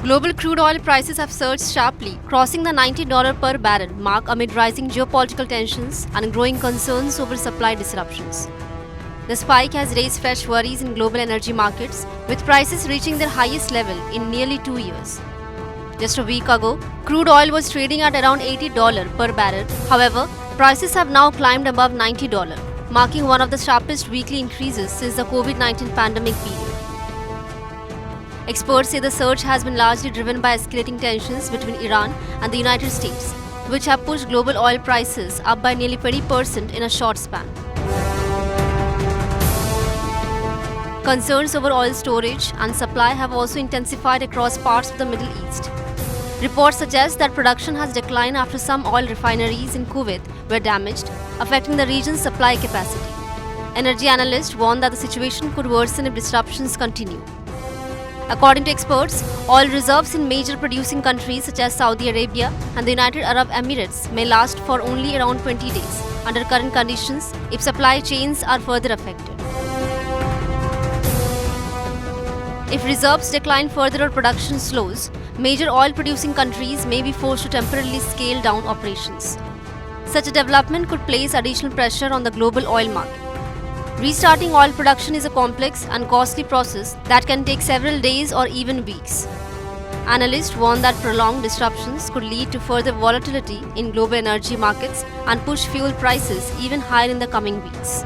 Global crude oil prices have surged sharply, crossing the $90 per barrel mark amid rising geopolitical tensions and growing concerns over supply disruptions. The spike has raised fresh worries in global energy markets, with prices reaching their highest level in nearly 2 years. Just a week ago, crude oil was trading at around $80 per barrel. However, prices have now climbed above $90, marking one of the sharpest weekly increases since the COVID-19 pandemic period. Experts say the surge has been largely driven by escalating tensions between Iran and the United States, which have pushed global oil prices up by nearly 20% in a short span. Concerns over oil storage and supply have also intensified across parts of the Middle East. Reports suggest that production has declined after some oil refineries in Kuwait were damaged, affecting the region's supply capacity. Energy analysts warn that the situation could worsen if disruptions continue. According to experts, oil reserves in major producing countries such as Saudi Arabia and the United Arab Emirates may last for only around 20 days under current conditions if supply chains are further affected. If reserves decline further or production slows, major oil-producing countries may be forced to temporarily scale down operations. Such a development could place additional pressure on the global oil market. Restarting oil production is a complex and costly process that can take several days or even weeks. Analysts warn that prolonged disruptions could lead to further volatility in global energy markets and push fuel prices even higher in the coming weeks.